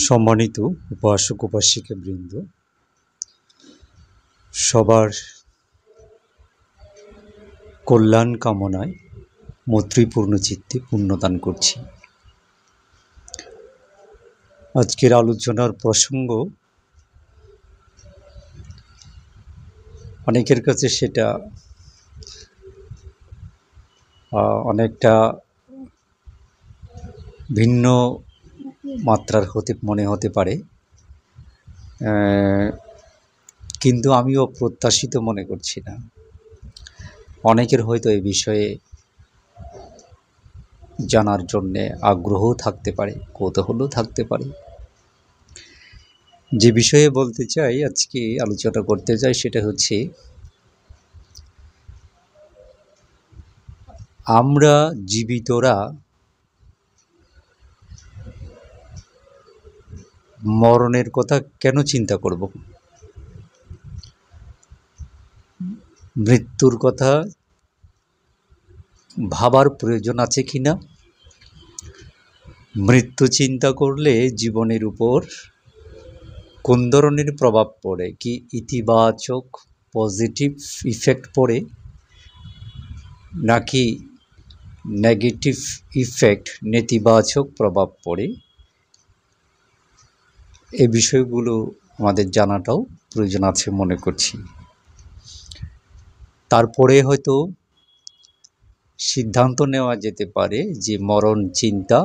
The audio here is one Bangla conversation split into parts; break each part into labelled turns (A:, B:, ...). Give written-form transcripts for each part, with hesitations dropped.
A: সম্মানিত উপাসক উপাসিকা বৃন্দ, সবার কল্যাণ কামনায় মৈত্রীপূর্ণ চিত্তে পুণ্যদান করছি। আজকের আলোচনার প্রসঙ্গ অনেকের কাছে সেটা অনেকটা ভিন্ন মাত্রার মনে হতে পারে, কিন্তু আমি অপ্রত্যাশিত মনে করছি না। অনেকের হয়তো এই বিষয়ে জানার জন্যে আগ্রহও থাকতে পারে, কৌতূহলও থাকতে পারে। যে বিষয়ে বলতে চাই, আজকে আলোচনা করতে চাই, সেটা হচ্ছে আমরা জীবিতরা মরণের কথা কেন চিন্তা করব? মৃত্যুর কথা ভাবার প্রয়োজন আছে কিনা? মৃত্যু চিন্তা করলে জীবনের উপর কোন ধরনের প্রভাব পড়ে? কি ইতিবাচক পজিটিভ ইফেক্ট পড়ে, নাকি নেগেটিভ ইফেক্ট নেতিবাচক প্রভাব পড়ে? এই বিষয়গুলো আমাদের জানাটাও প্রয়োজন আছে মনে করছি। তারপরে হয়তো সিদ্ধান্ত নেওয়া যেতে পারে যে মরণ চিন্তা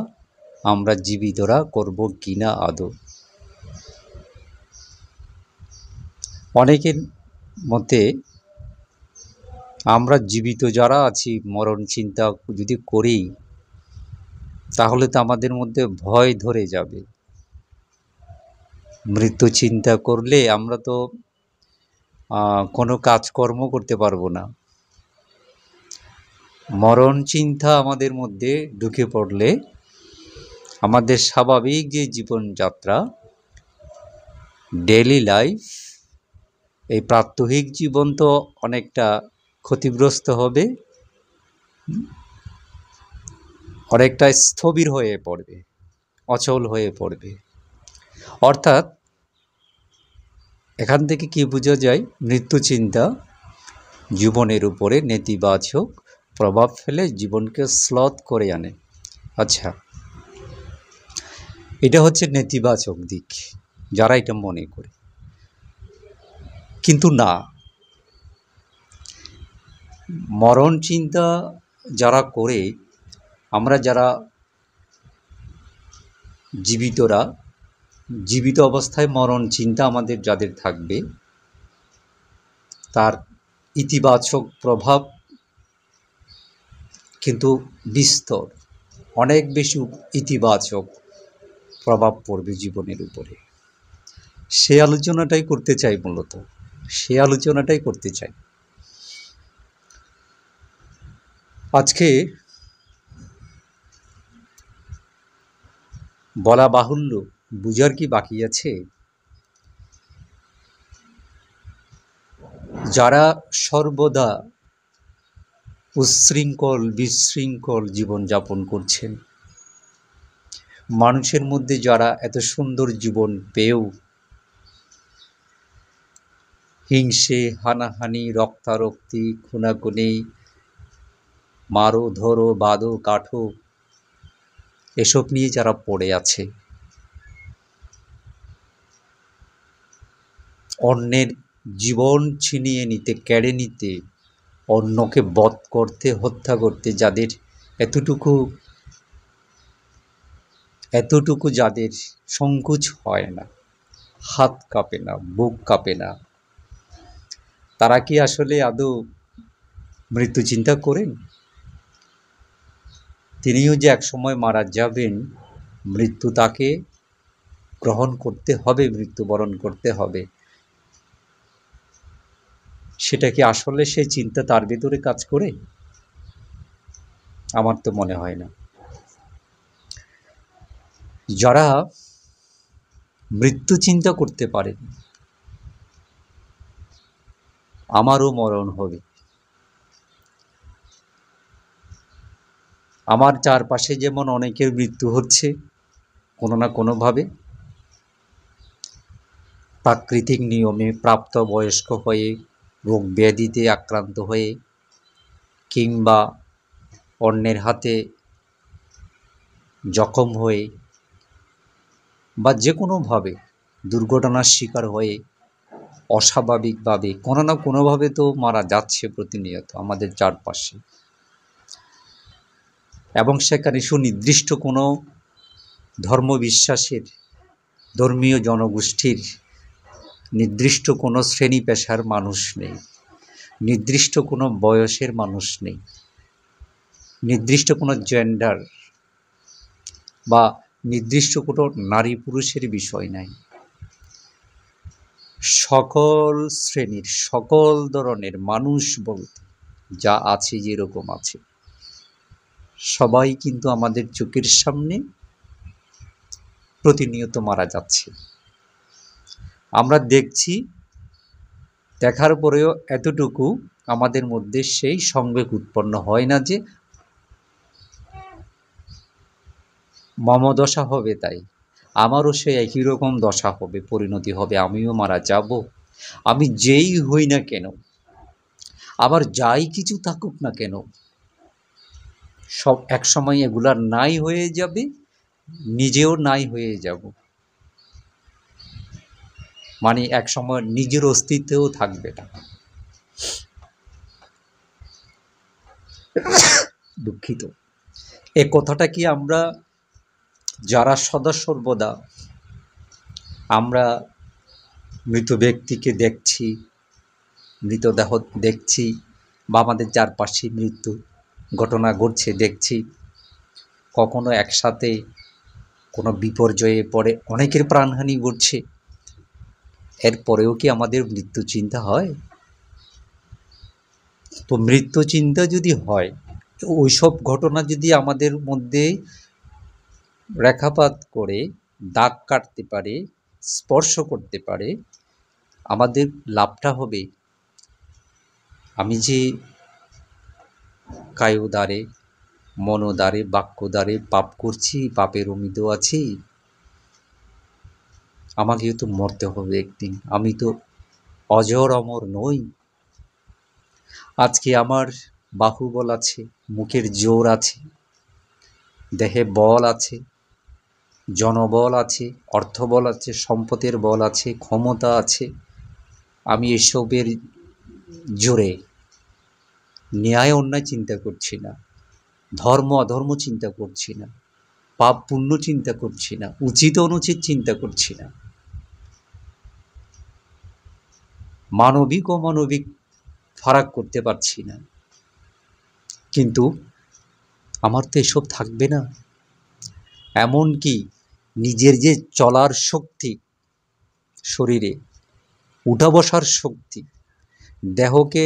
A: আমরা জীবিতরা করব কিনা আদৌ। অনেকের মতে আমরা জীবিত যারা আছি মরণ চিন্তা যদি করি, তাহলে তো আমাদের মধ্যে ভয় ধরে যাবে। মৃত্যু চিন্তা করলে আমরা তো কোনো কাজকর্ম করতে পারবো না। মরণ চিন্তা আমাদের মধ্যে ঢুকে পড়লে আমাদের স্বাভাবিক যে জীবনযাত্রা, ডেইলি লাইফ, এই প্রাত্যহিক জীবন তো অনেকটা ক্ষতিগ্রস্ত হবে, অনেকটা স্থবির হয়ে পড়বে, অচল হয়ে পড়বে। অর্থাৎ এখান থেকে কি বোঝা যায়? মৃত্যু চিন্তা জীবনের উপরে নেতিবাচক প্রভাব ফেলে জীবনকে শ্লথ করে আনে। আচ্ছা, এটা হচ্ছে নেতিবাচক দিক, যারা এটা মনে করে। কিন্তু না, মরণ চিন্তা যারা করে, আমরা যারা জীবিতরা, জীবিত অবস্থায় মরণ চিন্তা আমাদের যাদের থাকবে, তার ইতিবাচক প্রভাব কিন্তু বিস্তর, অনেক বেশি ইতিবাচক প্রভাব পড়বে জীবনের উপরে। সে আলোচনাটাই করতে চাই, মূলত সে আলোচনাটাই করতে চাই। আজকে বলা বাহুল্য, বুঝার কি বাকি আছে? যারা সর্বদা উচ্ছৃঙ্খল বিশৃঙ্খল জীবনযাপন করছেন, মানুষের মধ্যে যারা এত সুন্দর জীবন পেয়েও হিংসে, হানাহানি, রক্তারক্তি, খুনাখুনি, মারো ধরো বাঁধো কাঠো, এসব নিয়ে যারা পড়ে আছে, অন্যের জীবন ছিনিয়ে নিতে, কেড়ে নিতে, অন্যকে বধ করতে, হত্যা করতে যাদের এতটুকু যাদের সংকোচ হয় না, হাত কাঁপে না, বুক কাঁপে না, তারা কি আসলে আদৌ মৃত্যু চিন্তা করেন? তিনিও যে একসময় মারা যাবেন, মৃত্যু তাকে গ্রহণ করতে হবে, মৃত্যুবরণ করতে হবে, সেটা কি আসলে সেই চিন্তা তার ভেতরে কাজ করে? আমার তো মনে হয় না। যারা মৃত্যু চিন্তা করতে পারেন, আমারও মরণ হবে, আমার চারপাশে যেমন অনেকের মৃত্যু হচ্ছে কোনো না কোনোভাবে, প্রাকৃতিক নিয়মে প্রাপ্তবয়স্ক হয়ে, রোগ ব্যাধিতে আক্রান্ত হয়ে, কিংবা অন্যের হাতে জখম হয়ে, বা যে কোনোভাবে দুর্ঘটনার শিকার হয়ে অস্বাভাবিকভাবে কোনো না কোনোভাবে তো মারা যাচ্ছে প্রতিনিয়ত আমাদের চারপাশে। এবং সেখানে সুনির্দিষ্ট কোনো ধর্মবিশ্বাসের, ধর্মীয় জনগোষ্ঠীর নির্দিষ্ট কোনো শ্রেণী পেশার মানুষ নেই, নির্দিষ্ট কোনো বয়সের মানুষ নেই, নির্দিষ্ট কোনো জেন্ডার বা নির্দিষ্ট কোনো নারী পুরুষের বিষয় নাই। সকল শ্রেণীর, সকল ধরনের মানুষ বলতে যা আছে, যেরকম আছে, সবাই কিন্তু আমাদের চোখের সামনে প্রতিনিয়ত মারা যাচ্ছে। আমরা দেখছি, দেখার পরেও এতটুকু আমাদের মধ্যে সেই সংবেগ উৎপন্ন হয় না যে মম দশা হবে, তাই আমারও সেই একই রকম দশা হবে, পরিণতি হবে, আমিও মারা যাব। আমি যেই হই না কেন, আবার যাই কিছু থাকুক না কেন, সব এক সময় এগুলা নাই হয়ে যাবে, নিজেও নাই হয়ে যাব। মানে এক সময় নিজের অস্তিত্বও থাকবে না। দুঃখিত। এ কথাটা কি আমরা যারা সদা সর্বদা আমরা মৃত ব্যক্তিকে দেখছি, মৃতদেহ দেখছি, বা আমাদের চারপাশে মৃত্যু ঘটনা ঘটছে দেখছি, কখনো একসাথে কোনো বিপর্যয়ে পড়ে অনেকের প্রাণহানি ঘটছে, এরপরেও কি আমাদের মৃত্যু চিন্তা হয়? তো মৃত্যু চিন্তা যদি হয়, ওইসব ঘটনা যদি আমাদের মধ্যে রেখাপাত করে দাগ কাটতে পারে, স্পর্শ করতে পারে, আমাদের লাভটা হবে আমি যে কায়োদ্বারে, মনোদ্বারে, বাক্যদ্বারে পাপ করছি, পাপের অমিত আছি, আমাকেও তো মরতে হবে একদিন, আমি তো অজর অমর নই। আজকে আমার বাহুবল আছে, মুখের জোর আছে, দেহে বল আছে, জনবল আছে, অর্থবল আছে, সম্পদের বল আছে, ক্ষমতা আছে, আমি এসবের জোরে ন্যায় অন্যায় চিন্তা করছি না, ধর্ম অধর্ম চিন্তা করছি না, পাপ পুণ্য চিন্তা করছি না, উচিত অনুচিত চিন্তা করছি না, মানবিক ও মানবিক ফারাক করতে পারছি না। কিন্তু আমার তো এসব থাকবে না। এমনকি নিজের যে চলার শক্তি, শরীরে উঠা বসার শক্তি, দেহকে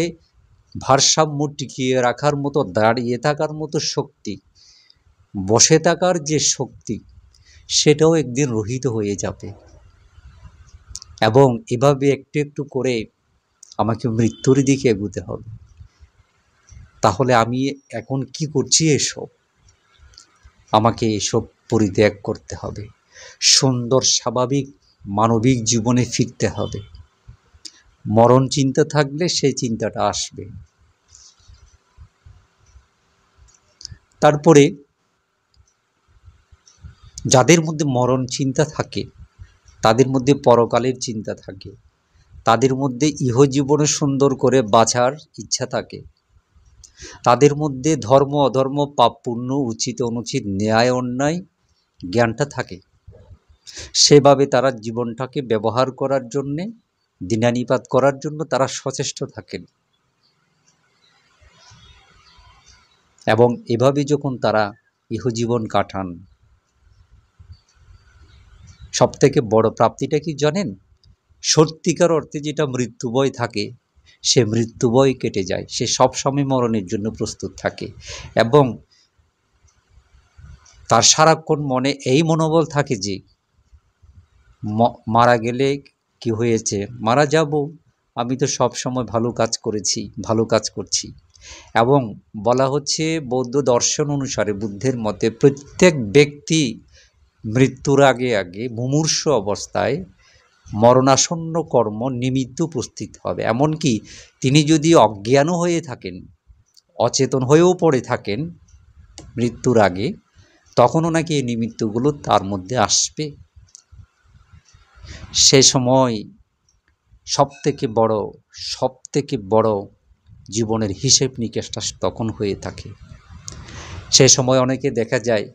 A: ভারসাম্য টিকিয়ে রাখার মতো, দাঁড়িয়ে থাকার মতো শক্তি, বসে থাকার যে শক্তি, সেটাও একদিন রহিত হয়ে যাবে। এবং এভাবে একটু একটু করে আমাকে মৃত্যুর দিকে এগোতে হবে। তাহলে আমি এখন কি করছি এসব? আমাকে এসব পরিত্যাগ করতে হবে, সুন্দর স্বাভাবিক মানবিক জীবনে ফিরতে হবে। মরণ চিন্তা থাকলে সেই চিন্তাটা আসবে। তারপরে যাদের মধ্যে মরণ চিন্তা থাকে, তাদের মধ্যে পরকালের চিন্তা থাকে, তাদের মধ্যে ইহজীবনে সুন্দর করে বাঁচার ইচ্ছা থাকে, তাদের মধ্যে ধর্ম অধর্ম, পাপ পুণ্য, উচিত অনুচিত, ন্যায় অন্যায় জ্ঞানটা থাকে। সেভাবে তারা জীবনটাকে ব্যবহার করার জন্যে, দিনানিপাত করার জন্য তারা সচেষ্ট থাকেন। এবং এভাবে যখন তারা ইহজীবন কাটান, সবথেকে বড় প্রাপ্তিটা কি জানেন? সত্যিকার অর্থে যেটা মৃত্যুভয় থাকে, সে মৃত্যুভয় কেটে যায়। সে সবসময় মরণের জন্য প্রস্তুত থাকে এবং তার সারাক্ষণ মনে এই মনোবল থাকে যে মারা গেলে কি হয়েছে, মারা যাব, আমি তো সব সময় ভালো কাজ করেছি, ভালো কাজ করছি। এবং বলা হচ্ছে বৌদ্ধ দর্শন অনুসারে, বুদ্ধের মতে প্রত্যেক ব্যক্তি মৃত্যুর আগে আগে মুমূর্ষু অবস্থায় মরণাসন্ন কর্ম নিমিত্ত উপস্থিত হবে। এমনকি তিনি যদি অজ্ঞানও হয়ে থাকেন, অচেতন হয়েও পড়ে থাকেন মৃত্যুর আগে, তখনও নাকি এই নিমিত্তগুলো তার মধ্যে আসবে। সে সময় সবথেকে বড় জীবনের হিসেব নিকেশটা তখন হয়ে থাকে। সে সময় অনেকে দেখা যায়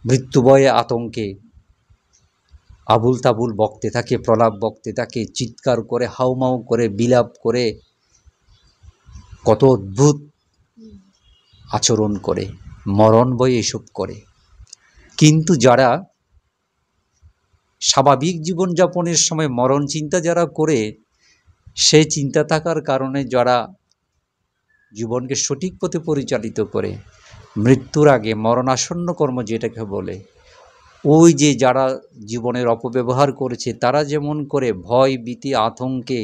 A: মৃত্যুভয়ে আতঙ্কে আবুল তাবুল বকতে থাকে, প্রলাপ বকতে থাকে, চিৎকার করে, হাউমাউ করে, বিলাপ করে, কত অদ্ভুত আচরণ করে, মরণ ভয়ে এসব করে। কিন্তু যারা স্বাভাবিক জীবনযাপনের সময় মরণ চিন্তা যারা করে, সেই চিন্তা থাকার কারণে যারা জীবনকে সঠিক পথে পরিচালিত করে, মৃত্যুর আগে মরণাসন্ন কর্ম যেটাকে বলে, ওই যে যারা জীবনের অপব্যবহার করেছে তারা যেমন করে ভয় ভীতি আতঙ্কে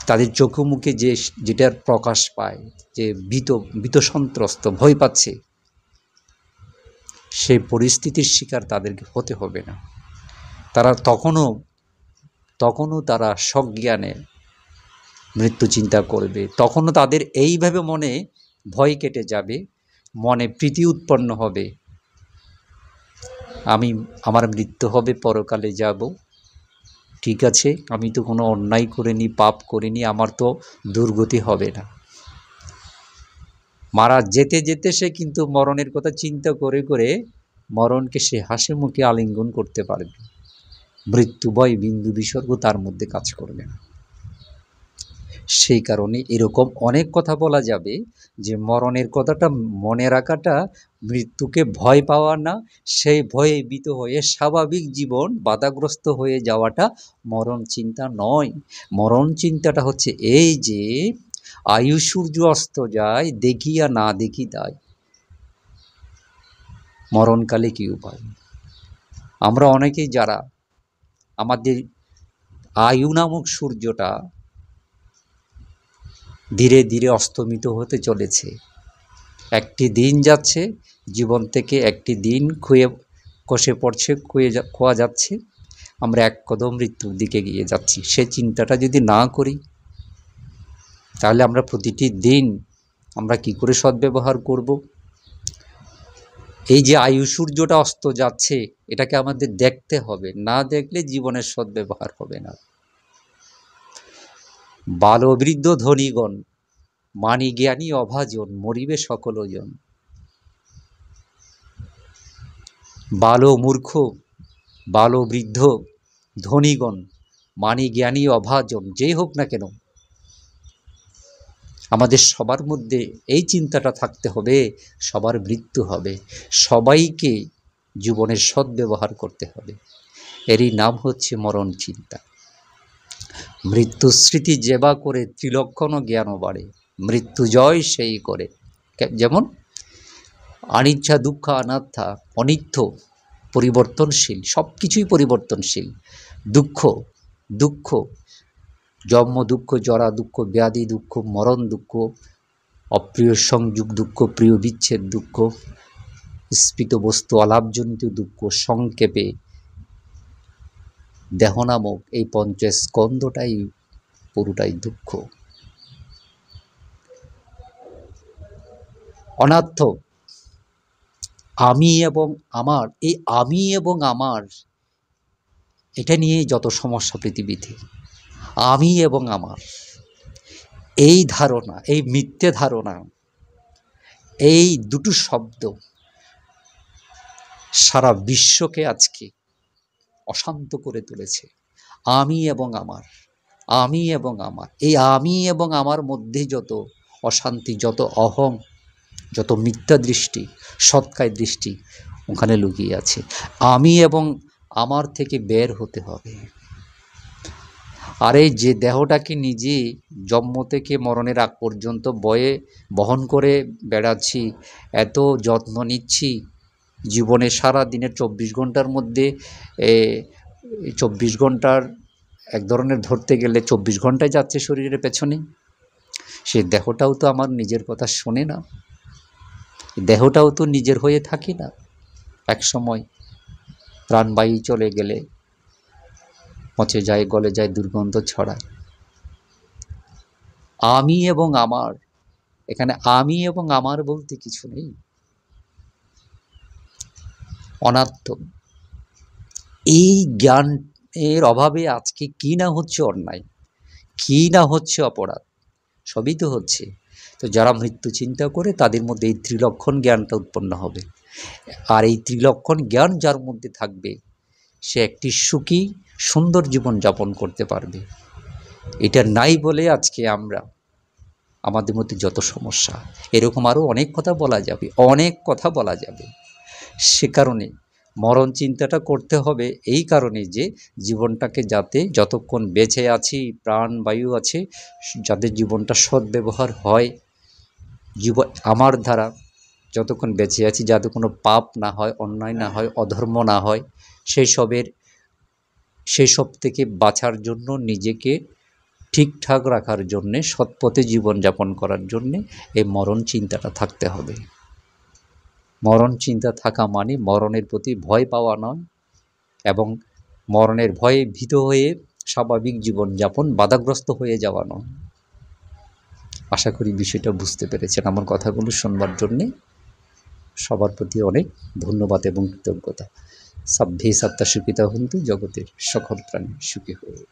A: তাদের চোখে মুখে যেটার প্রকাশ পায়, যে ভীত সন্ত্রস্ত ভয় পাচ্ছে, সেই পরিস্থিতির শিকার তাদেরকে হতে হবে না। তারা তখনও তারা সজ্ঞানে মৃত্যু চিন্তা করবে। তখনও তাদের এইভাবে মনে ভয় কেটে যাবে, মনে প্রীতি উৎপন্ন হবে, আমার মৃত্যু হবে, পরকালে যাব, ঠিক আছে, আমি তো কোনো অন্যায় করিনি, পাপ করিনি, আমার তো দুর্গতি হবে না। মারা যেতে যেতে সে কিন্তু মরণের কথা চিন্তা করে করে মরণকে সে হাসি মুখে আলিঙ্গন করতে পারবে। মৃত্যু ভয় বিন্দু বিসর্গ তার মধ্যে কাজ করবে না। সেই কারণে এরকম অনেক কথা বলা যাবে যে মরণের কথাটা মনে রাখাটা মৃত্যুকে ভয় পাওয়া না, সেই ভয়ে ভীত হয়ে স্বাভাবিক জীবন বাধাগ্রস্ত হয়ে যাওয়াটা মরণ চিন্তা নয়। মরণ চিন্তাটা হচ্ছে এই যে আয়ু সূর্য অস্ত যায়, দেখিয়া না দেখি তাই, মরণকালে কি উপায়। আমরা অনেকেই যারা আমাদের আয়ু নামক সূর্যটা ধীরে ধীরে অস্তমিত হতে চলেছে, একটি দিন যাচ্ছে, জীবন থেকে একটি দিন কষে পড়ছে, খোয়া যাচ্ছে, আমরা এক কদম মৃত্যুর দিকে গিয়ে যাচ্ছি। সে চিন্তাটা যদি না করি, তাহলে আমরা প্রতিটি দিন আমরা কি করে সদ্ব্যবহার করব? এই যে আয়ু সূর্যটা অস্ত যাচ্ছে, এটাকে আমাদের দেখতে হবে, না দেখলে জীবনের সদ্ব্যবহার হবে না। বালবৃদ্ধ ধনীগণ, মানি জ্ঞানী অভাজন, মরিবে সকল জন। মূর্খ, বৃদ্ধ, ধনীগণ, মানি জ্ঞানী অভাজন, যেই হোক না কেন, আমাদের সবার মধ্যে এই চিন্তাটা থাকতে হবে, সবার মৃত্যু হবে, সবাইকে জীবনের সদ্ব্যবহার করতে হবে। এরই নাম হচ্ছে মরণ চিন্তা। মৃত্যু স্মৃতি যেবা করে, ত্রিলক্ষণ জ্ঞান বাড়ে, মৃত্যু জয় সেই করে। যেমন অনিচ্ছা দুঃখ অনাত্মা, অনিত্য, পরিবর্তনশীল, সব কিছুই পরিবর্তনশীল। দুঃখ, জন্ম দুঃখ, জরা দুঃখ, ব্যাধি দুঃখ, মরণ দুঃখ, অপ্রিয় সংযোগ দুঃখ, প্রিয় বিচ্ছেদ দুঃখ, স্ফীত বস্তু আলাপজনিত দুঃখ, সংক্ষেপে দেহ নামক এই পঞ্চস্কন্ধটাই পুরোটাই দুঃখ। অনাত্ম, আমি এবং আমার, এই আমি এবং আমার, এটা নিয়ে যত সমস্যা পৃথিবীতে। আমি এবং আমার এই ধারণা, এই মিথ্যে ধারণা, এই দুটো শব্দ সারা বিশ্বকে আজকে অশান্ত করে তুলেছে। আমি এবং আমার, আমি এবং আমার, এই আমি এবং আমার মধ্যে যত অশান্তি, যত অহং, যত মিথ্যা দৃষ্টি, সৎকায় দৃষ্টি ওখানে লুকিয়ে আছে। আমি এবং আমার থেকে বের হতে হবে। আর এই যে দেহটাকে নিজে জন্ম থেকে মরণের আগ পর্যন্ত বহন করে বেড়াচ্ছি, এত যত্ন নিচ্ছি, জীবনে সারা দিনের 24 ঘন্টার মধ্যে 24 ঘন্টার এক ধরনের ধরতে গেলে 24 ঘন্টায় যাচ্ছে শরীরের পেছনে। সেই দেহটাও তো আমার নিজের কথা শোনে না, দেহটাও তো নিজের হয়ে থাকে না। এক সময় প্রাণবায়ু চলে গেলে পচে যায়, গলে যায়, দুর্গন্ধ ছড়ায়। আমি এবং আমার, এখানে আমি এবং আমার বলতে কিছু নেই, অনাত্ম। এই জ্ঞানের অভাবে আজকে কি না হচ্ছে অন্যায়, কি না হচ্ছে অপরাধ, সবই তো হচ্ছে। তো যারা মৃত্যু চিন্তা করে তাদের মধ্যে এই ত্রিলক্ষণ জ্ঞানটা উৎপন্ন হবে। আর এই ত্রিলক্ষণ জ্ঞান যার মধ্যে থাকবে সে একটি সুখী সুন্দর জীবন যাপন করতে পারবে। এটা নাই বলে আজকে আমরা, আমাদের মধ্যে যত সমস্যা, এরকম আরও অনেক কথা বলা যাবে, অনেক কথা বলা যাবে। সে কারণে মরণ চিন্তাটা করতে হবে এই কারণে যে জীবনটাকে যাতে যতক্ষণ বেঁচে আছি, প্রাণবায়ু আছে, যাদের জীবনটা সদ্ব্যবহার হয়, আমার দ্বারা যতক্ষণ বেঁচে আছি যাতে কোনো পাপ না হয়, অন্যায় না হয়, অধর্ম না হয়, সেই সব থেকে বাঁচার জন্য, নিজেকে ঠিকঠাক রাখার জন্যে, সৎপথে জীবনযাপন করার জন্যে এই মরণ চিন্তাটা থাকতে হবে। মরণ চিন্তা থাকা মানে মরণের প্রতি ভয় পাওয়া নয়, এবং মরণের ভয়ে ভীত হয়ে স্বাভাবিক জীবনযাপন বাধাগ্রস্ত হয়ে যাওয়া নয়। আশা করি বিষয়টা বুঝতে পেরেছেন। আমার কথাগুলো শুনবার জন্যে সবার প্রতি অনেক ধন্যবাদ এবং কৃতজ্ঞতা। সাব্বে সত্তা সুখিতা হন্তু, জগতের সকল প্রাণী সুখী হয়ে।